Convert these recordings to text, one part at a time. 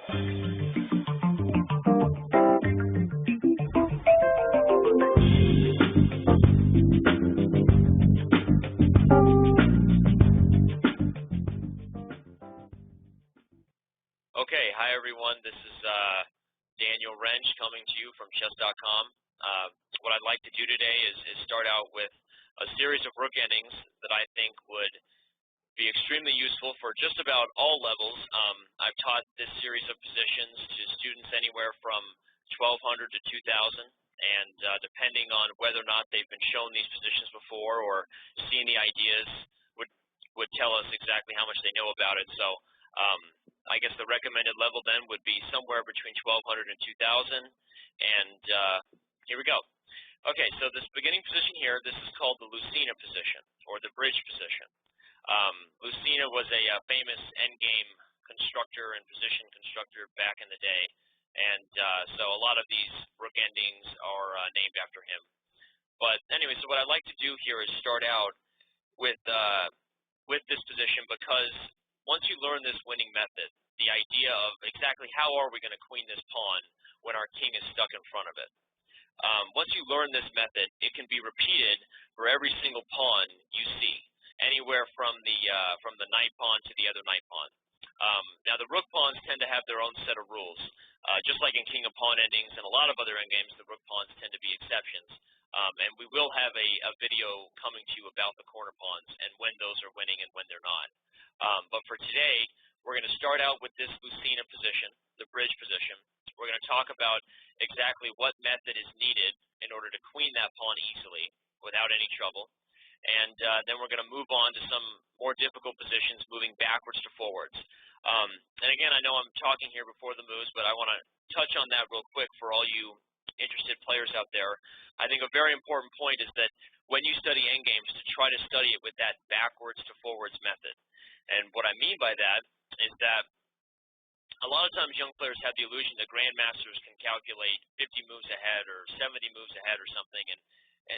Okay, hi everyone. This is Daniel Wrench coming to you from chess.com. What I'd like to do today is start out with a series of rook endings that I think would be extremely useful for just about all levels. I've taught this series of positions to students anywhere from 1200 to 2000, and depending on whether or not they've been shown these positions before or seen the ideas would tell us exactly how much they know about it. So I guess the recommended level then would be somewhere between 1200 and 2000, and here we go. Okay, so this beginning position here, this is called the Lucena position, or the bridge position. Lucena was a famous endgame constructor and position constructor back in the day, and so a lot of these rook endings are named after him. But anyway, so what I'd like to do here is start out with this position, because once you learn this winning method, the idea of exactly how are we going to queen this pawn when our king is stuck in front of it. Once you learn this method, it can be repeated for every single pawn you see, anywhere from the knight pawn to the other knight pawn. Now, the rook pawns tend to have their own set of rules. Just like in king of pawn endings and a lot of other endgames, the rook pawns tend to be exceptions. And we will have a video coming to you about the corner pawns and when those are winning and when they're not. But for today, we're going to start out with this Lucena position, the bridge position. We're going to talk about exactly what method is needed in order to queen that pawn easily without any trouble. And then we're going to move on to some more difficult positions, moving backwards to forwards. And again, I know I'm talking here before the moves, but I want to touch on that real quick for all you interested players out there. I think a very important point is that when you study endgames, to try to study it with that backwards to forwards method. And what I mean by that is that a lot of times young players have the illusion that grandmasters can calculate 50 moves ahead or 70 moves ahead or something, and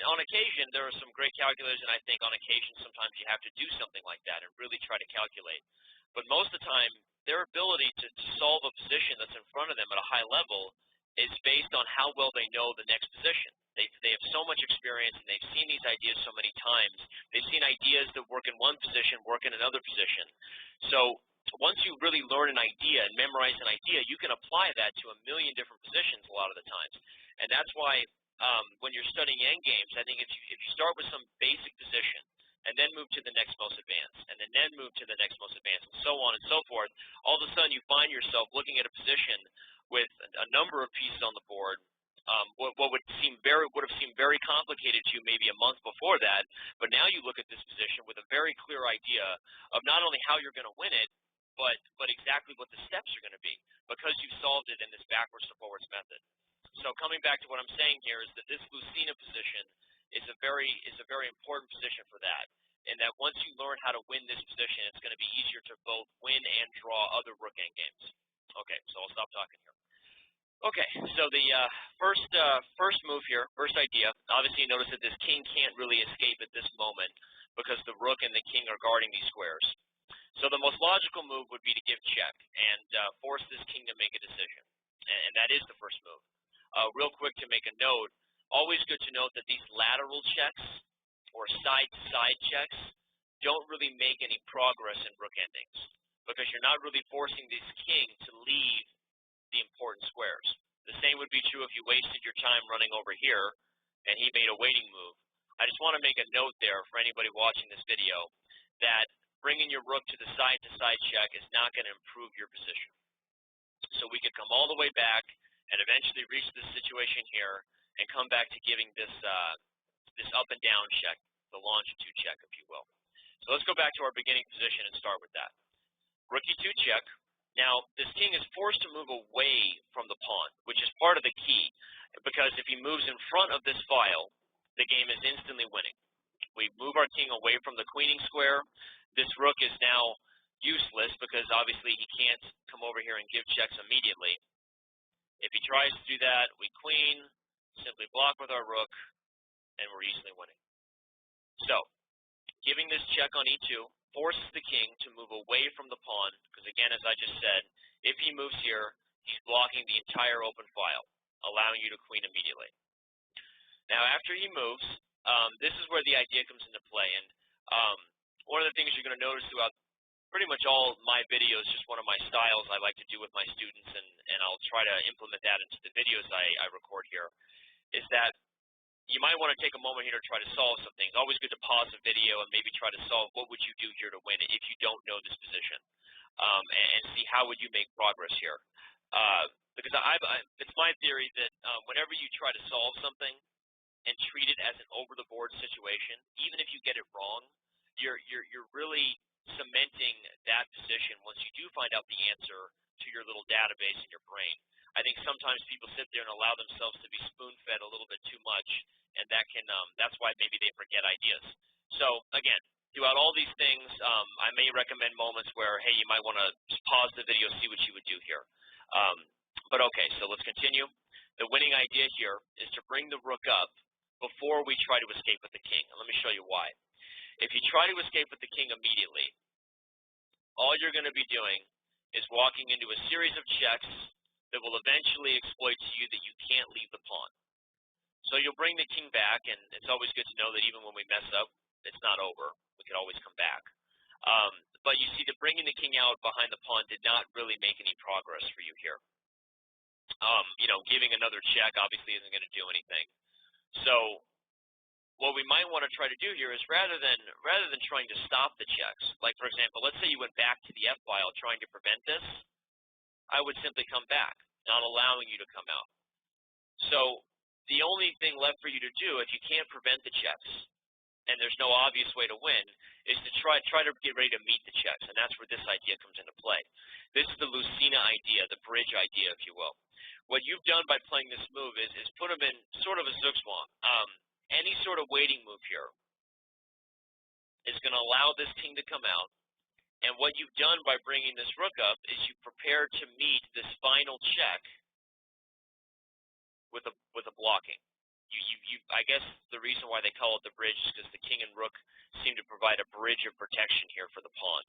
on occasion there are some great calculators, and I think on occasion sometimes you have to do something like that and really try to calculate. But most of the time, their ability to solve a position that's in front of them at a high level is based on how well they know the next position. They have so much experience, and they've seen these ideas so many times. They've seen ideas that work in one position work in another position. So once you really learn an idea and memorize an idea, you can apply that to a million different positions a lot of the times. And that's why when you're studying endgames, I think if you start with some basic position and then move to the next most advanced, and then move to the next most advanced, and so on and so forth, all of a sudden you find yourself looking at a position with a number of pieces on the board. What would have seemed very complicated to you maybe a month before that, but now you look at this position with a very clear idea of not only how you're going to win it, but exactly what the steps are going to be, because you've solved it in this backwards to forwards method. So coming back to what I'm saying here is that this Lucena position is a very important position for that, and that once you learn how to win this position, it's going to be easier to both win and draw other rook endgames. Okay, so I'll stop talking here. Okay, so the first move here, first idea, obviously you notice that this king can't really escape at this moment because the rook and the king are guarding these squares. So the most logical move would be to give check and force this king to make a decision, and that is the first move. Real quick to make a note, always good to note that these lateral checks or side-to-side checks don't really make any progress in rook endings, because you're not really forcing this king to leave the important squares. The same would be true if you wasted your time running over here and he made a waiting move. I just want to make a note there for anybody watching this video that bringing your rook to the side-to-side check is not going to improve your position. So we could come all the way back and eventually reach this situation here and come back to giving this up and down check, the longitude check, if you will. So let's go back to our beginning position and start with that. Rook e2 check. Now, this king is forced to move away from the pawn, which is part of the key, because if he moves in front of this file, the game is instantly winning. We move our king away from the queening square. This rook is now useless because obviously he can't come over here and give checks immediately. If he tries to do that, we queen, simply block with our rook, and we're easily winning. So, giving this check on e2 forces the king to move away from the pawn, because again, as I just said, If he moves here, he's blocking the entire open file, allowing you to queen immediately. Now, after he moves, this is where the idea comes into play. And one of the things you're going to notice throughout pretty much all my videos, just one of my styles I like to do with my students, and I'll try to implement that into the videos I record here, is that you might want to take a moment here to try to solve some things. Always good to pause the video and maybe try to solve what would you do here to win if you don't know this position, and see how would you make progress here. Because it's my theory that whenever you try to solve something and treat it as an over-the-board situation, even if you get it wrong, you're really cementing that position once you do find out the answer to your little database in your brain. I think sometimes people sit there and allow themselves to be spoon-fed a little bit too much, and that's why maybe they forget ideas. So again, throughout all these things, I may recommend moments where, hey, you might want to pause the video, see what you would do here. But okay, so let's continue. The winning idea here is to bring the rook up before we try to escape with the king. And let me show you why. If you try to escape with the king immediately, all you're going to be doing is walking into a series of checks that will eventually exploit to you that you can't leave the pawn. So you'll bring the king back, and it's always good to know that even when we mess up, it's not over. We can always come back. But you see that bringing the king out behind the pawn did not really make any progress for you here. Giving another check obviously isn't going to do anything. So what we might want to try to do here is rather than trying to stop the checks, like for example, let's say you went back to the F file trying to prevent this, I would simply come back, not allowing you to come out. So the only thing left for you to do, if you can't prevent the checks, and there's no obvious way to win, is to try to get ready to meet the checks, and that's where this idea comes into play. This is the Lucena idea, the bridge idea, if you will. What you've done by playing this move is put them in sort of a zugzwang. Any sort of waiting move here is going to allow this king to come out, and what you've done by bringing this rook up is you prepare to meet this final check with a blocking. I guess the reason why they call it the bridge is because the king and rook seem to provide a bridge of protection here for the pawn.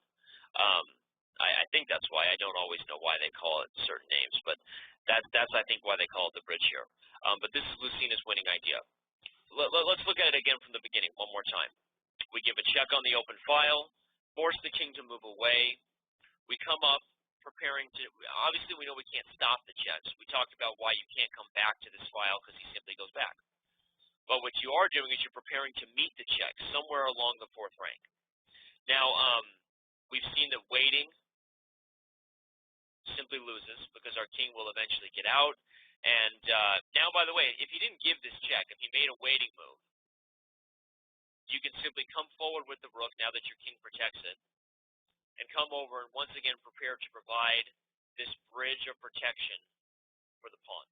I think that's why. I don't always know why they call it certain names, but that's I think why they call it the bridge here. But this is Lucena's winning idea. Let's look at it again from the beginning one more time. We give a check on the open file, force the king to move away. We come up preparing to, obviously we know we can't stop the checks. We talked about why you can't come back to this file because he simply goes back. But what you are doing is you're preparing to meet the check somewhere along the fourth rank. Now, we've seen that waiting simply loses because our king will eventually get out. And now, by the way, if he didn't give this check, if he made a waiting move, you can simply come forward with the rook now that your king protects it, and come over and once again prepare to provide this bridge of protection for the pawn.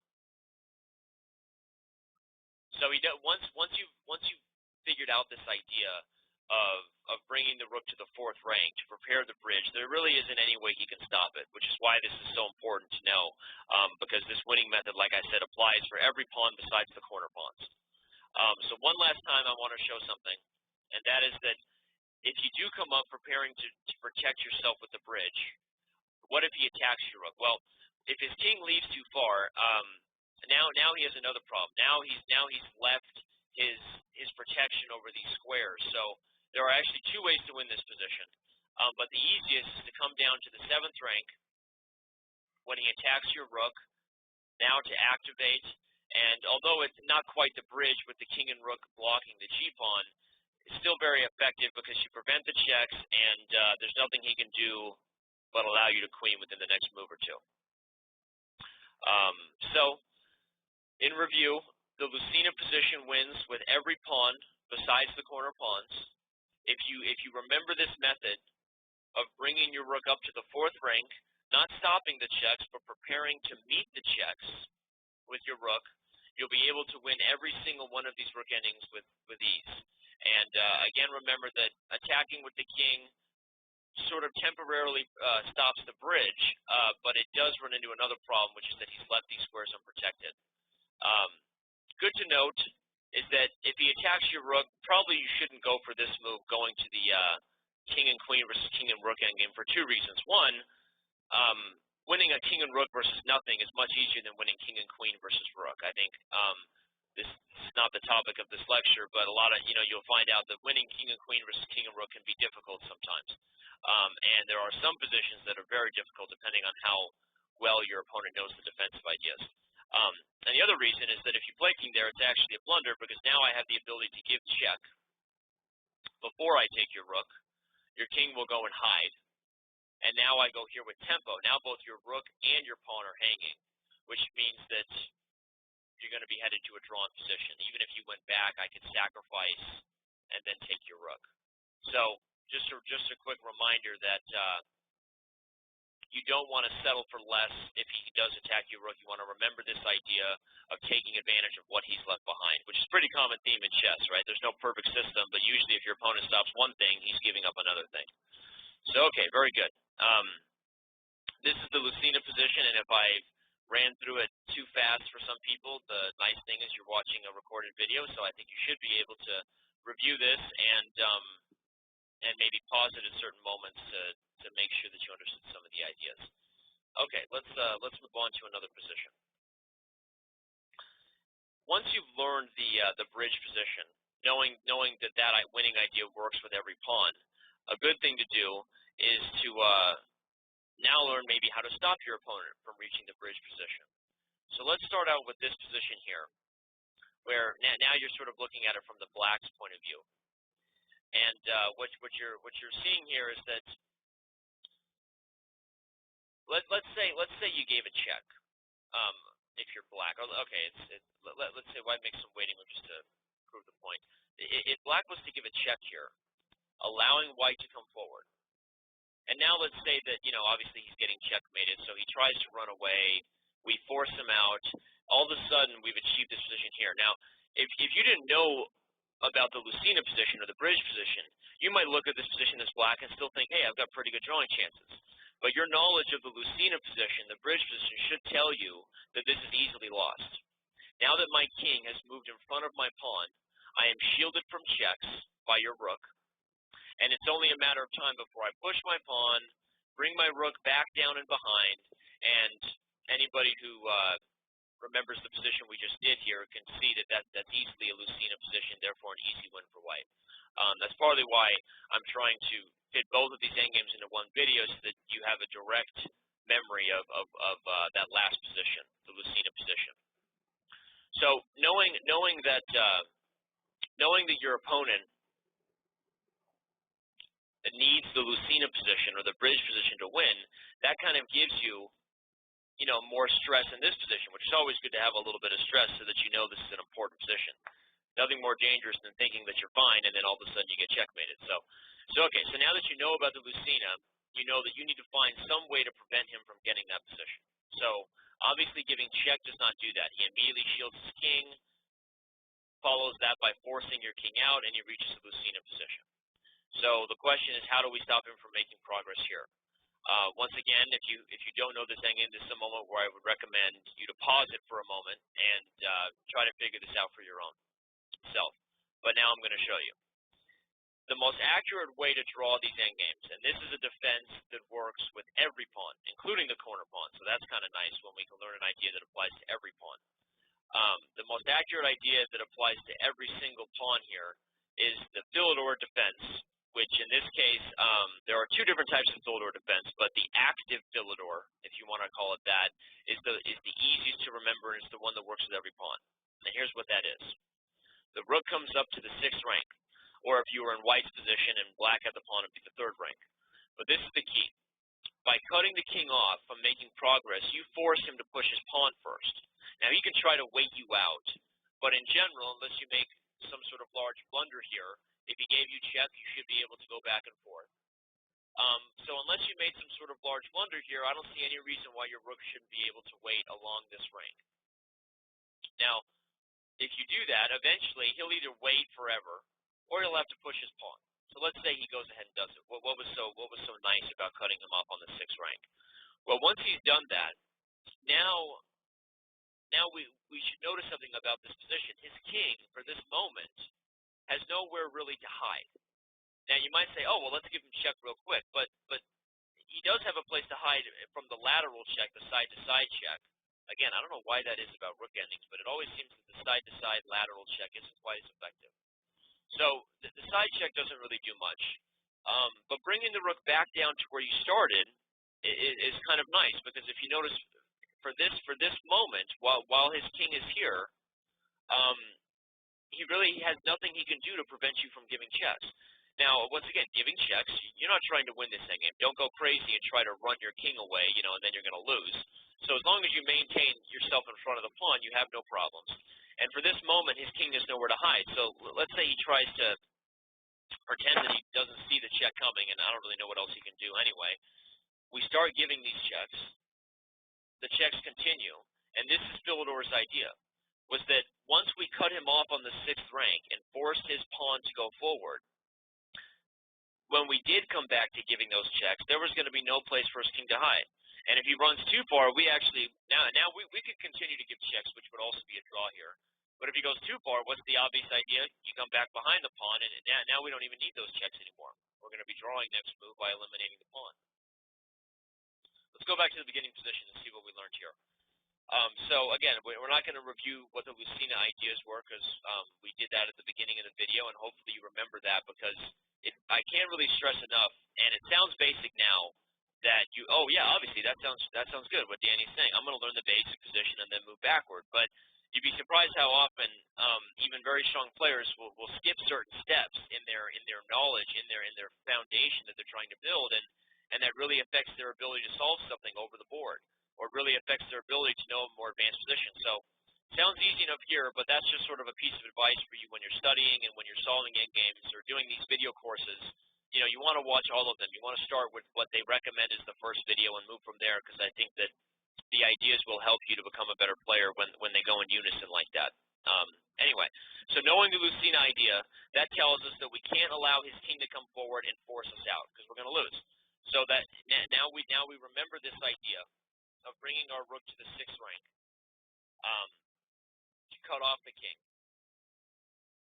So he does, once you've figured out this idea of bringing the rook to the fourth rank to prepare the bridge, there really isn't any way he can stop it, which is why this is so important to know, because this winning method, like I said, applies for every pawn besides the corner pawns. So one last time I want to show something, and that is that if you do come up preparing to protect yourself with the bridge, what if he attacks your rook? Well, if his king leaves too far, now he has another problem. Now he's left his protection over these squares. So there are actually two ways to win this position. But the easiest is to come down to the seventh rank when he attacks your rook, now to activate. And although it's not quite the bridge with the king and rook blocking the g-pawn, it's still very effective because you prevent the checks, and there's nothing he can do but allow you to queen within the next move or two. So, in review, the Lucena position wins with every pawn besides the corner pawns. If you remember this method of bringing your rook up to the fourth rank, not stopping the checks, but preparing to meet the checks with your rook, you'll be able to win every single one of these rook endings with ease. And again, remember that attacking with the king sort of temporarily stops the bridge, but it does run into another problem, which is that he's left these squares unprotected. Good to note is that if he attacks your rook, probably you shouldn't go for this move, going to the king and queen versus king and rook endgame for two reasons. One, winning a king and rook versus nothing is much easier than winning king and queen versus rook. I think this is not the topic of this lecture, but a lot of, you'll find out that winning king and queen versus king and rook can be difficult sometimes. And there are some positions that are very difficult depending on how well your opponent knows the defensive ideas. And the other reason is that if you play king there, it's actually a blunder because now I have the ability to give check before I take your rook. Your king will go and hide. And now I go here with tempo. Now both your rook and your pawn are hanging, which means that you're going to be headed to a drawn position. Even if you went back, I could sacrifice and then take your rook. So just a quick reminder that you don't want to settle for less if he does attack your rook. You want to remember this idea of taking advantage of what he's left behind, which is a pretty common theme in chess, right? There's no perfect system, but usually if your opponent stops one thing, he's giving up another thing. So, okay, very good. This is the Lucena position, and if I ran through it too fast for some people, the nice thing is you're watching a recorded video, so I think you should be able to review this and maybe pause it at certain moments to make sure that you understood some of the ideas. Okay, let's move on to another position. Once you've learned the bridge position, knowing that winning idea works with every pawn, a good thing to do is to now learn maybe how to stop your opponent from reaching the bridge position. So let's start out with this position here, where now you're sort of looking at it from the black's point of view. And what you're seeing here is that let's say you gave a check. If you're black, okay, let's say white makes some waiting move just to prove the point. If black was to give a check here, allowing white to come forward. And now let's say that, obviously he's getting checkmated, so he tries to run away. We force him out. All of a sudden, we've achieved this position here. Now, if you didn't know about the Lucena position or the bridge position, you might look at this position as black and still think, hey, I've got pretty good drawing chances. But your knowledge of the Lucena position, the bridge position, should tell you that this is easily lost. Now that my king has moved in front of my pawn, I am shielded from checks by your rook. And it's only a matter of time before I push my pawn, bring my rook back down and behind, and anybody who remembers the position we just did here can see that that's easily a Lucena position, therefore an easy win for white. That's partly why I'm trying to fit both of these endgames into one video so that you have a direct memory of that last position, the Lucena position. So knowing that your opponent needs the Lucena position or the bridge position to win, that kind of gives you, more stress in this position, which is always good to have a little bit of stress so that you know this is an important position. Nothing more dangerous than thinking that you're fine and then all of a sudden you get checkmated. So now that you know about the Lucena, you know that you need to find some way to prevent him from getting that position. So obviously giving check does not do that. He immediately shields his king, follows that by forcing your king out, and he reaches the Lucena position. So the question is, how do we stop him from making progress here? Once again, if you don't know this endgame, this is a moment where I would recommend you to pause it for a moment and try to figure this out for your own self. But now I'm going to show you. The most accurate way to draw these endgames, and this is a defense that works with every pawn, including the corner pawn, so that's kind of nice when we can learn an idea that applies to every pawn. The most accurate idea that applies to every single pawn here is the Philidor defense, which in this case, there are two different types of Philidor defense, but the active Philidor, if you want to call it that, is the easiest to remember and it's the one that works with every pawn. And here's what that is. The rook comes up to the 6th rank, or if you were in white's position and black had the pawn, it would be the 3rd rank. But this is the key. By cutting the king off from making progress, you force him to push his pawn first. Now, he can try to wait you out, but in general, unless you make some sort of large blunder here, if he gave you check, you should be able to go back and forth. So unless you made some sort of large blunder here, I don't see any reason why your rook shouldn't be able to wait along this rank. Now, if you do that, eventually he'll either wait forever or he'll have to push his pawn. So let's say he goes ahead and does it. What was so nice about cutting him off on the 6th rank? Well, once he's done that, now we should notice something about this position. His king, for this moment, has nowhere really to hide. Now, you might say, oh, well, let's give him check real quick, but he does have a place to hide from the lateral check, the side-to-side check. Again, I don't know why that is about rook endings, but it always seems that the side-to-side lateral check isn't quite as effective. So the side check doesn't really do much. But bringing the rook back down to where you started is kind of nice, because if you notice, for this moment, while his king is here, he really has nothing he can do to prevent you from giving checks. Now, once again, giving checks, you're not trying to win this endgame. Don't go crazy and try to run your king away, and then you're going to lose. So as long as you maintain yourself in front of the pawn, you have no problems. And for this moment, his king has nowhere to hide. So let's say he tries to pretend that he doesn't see the check coming, and I don't really know what else he can do anyway. We start giving these checks. The checks continue. And this is Philidor's idea, was that once we cut him off on the 6th rank and forced his pawn to go forward, when we did come back to giving those checks, there was going to be no place for his king to hide. And if he runs too far, we actually, now we could continue to give checks, which would also be a draw here. But if he goes too far, what's the obvious idea? You come back behind the pawn, and now we don't even need those checks anymore. We're going to be drawing next move by eliminating the pawn. Let's go back to the beginning position and see what we learned here. So again, we're not going to review what the Lucena ideas were, because we did that at the beginning of the video, and hopefully you remember that, because I can't really stress enough, and it sounds basic now, that oh yeah, obviously that sounds good, what Danny's saying. I'm going to learn the basic position and then move backward. But you'd be surprised how often even very strong players will skip certain steps in their knowledge, in their foundation that they're trying to build, and that really affects their ability to solve something over the board, or really affects their ability to know a more advanced position. So sounds easy enough here, but that's just sort of a piece of advice for you when you're studying and when you're solving endgames or doing these video courses. You want to watch all of them. You want to start with what they recommend as the first video and move from there, because I think that the ideas will help you to become a better player when they go in unison like that. Anyway, so knowing the Lucena idea, that tells us that we can't allow his king to come forward and force us out, because we're going to lose. So that now we remember this idea of bringing our rook to the 6th rank to cut off the king,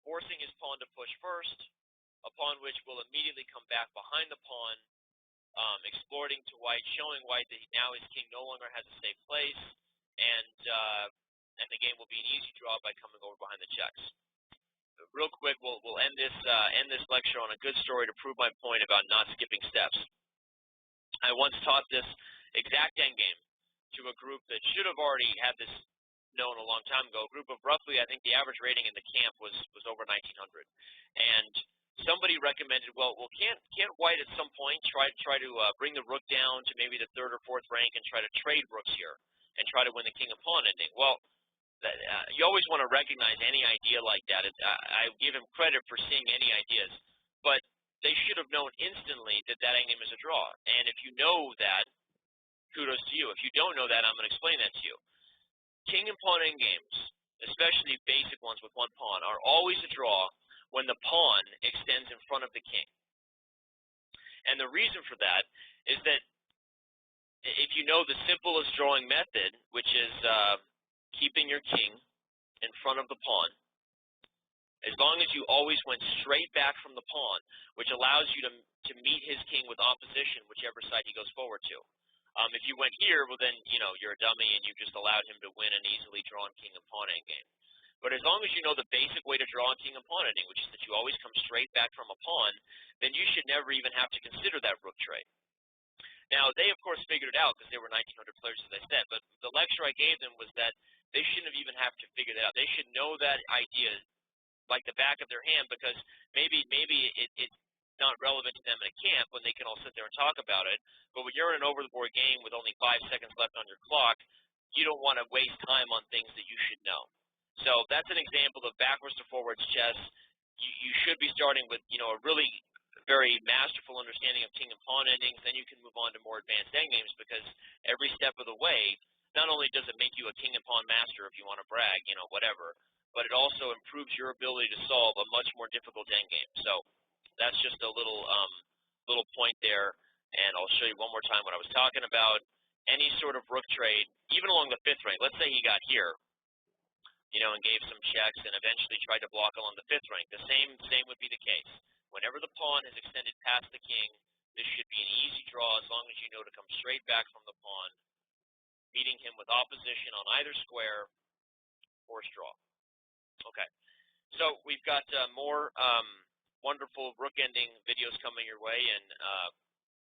forcing his pawn to push first, upon which we'll immediately come back behind the pawn, exploiting to white, showing white that now his king no longer has a safe place, and the game will be an easy draw by coming over behind the checks. Real quick, we'll end this lecture on a good story to prove my point about not skipping steps. I once taught this exact endgame to a group that should have already had this known a long time ago. A group of roughly, I think the average rating in the camp was over 1900, and somebody recommended, well, can't white at some point try to bring the rook down to maybe the 3rd or 4th rank and try to trade rooks here and try to win the king and pawn ending? Well, you always want to recognize any idea like that. I give him credit for seeing any ideas, but they should have known instantly that endgame is a draw. And if you know that, kudos to you. If you don't know that, I'm going to explain that to you. King and pawn endgames, especially basic ones with one pawn, are always a draw when the pawn extends in front of the king. And the reason for that is that if you know the simplest drawing method, which is keeping your king in front of the pawn, as long as you always went straight back from the pawn, which allows you to meet his king with opposition, whichever side he goes forward to. If you went here, well then, you're a dummy and you just allowed him to win an easily drawn king and pawn endgame. But as long as you know the basic way to draw a king and pawn ending, which is that you always come straight back from a pawn, then you should never even have to consider that rook trade. Now, they, of course, figured it out because they were 1900 players, as I said, but the lecture I gave them was that they shouldn't have even have to figure that out. They should know that idea like the back of their hand, because maybe it's not relevant to them in a camp when they can all sit there and talk about it, but when you're in an over-the-board game with only 5 seconds left on your clock, you don't want to waste time on things that you should know. So that's an example of backwards to forwards chess. You should be starting with, a really very masterful understanding of king and pawn endings. Then you can move on to more advanced endgames, because every step of the way, not only does it make you a king and pawn master if you want to brag, whatever, but it also improves your ability to solve a much more difficult endgame. So that's just a little point there, and I'll show you one more time what I was talking about. Any sort of rook trade, even along the 5th rank. Let's say he got here, and gave some checks and eventually tried to block along the 5th rank. The same would be the case. Whenever the pawn has extended past the king, This should be an easy draw as long as you know to come straight back from the pawn, meeting him with opposition on either square, force draw. Okay, so we've got more wonderful rook ending videos coming your way, and a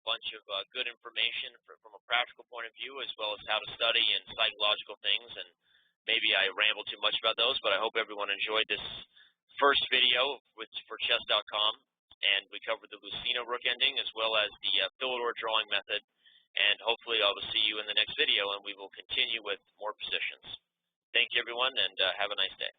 bunch of good information from a practical point of view, as well as how to study and psychological things. And maybe I rambled too much about those, but I hope everyone enjoyed this first video for chess.com. And we covered the Lucino rook ending as well as the Philidor drawing method. And hopefully I will see you in the next video, and we will continue with more positions. Thank you, everyone, and have a nice day.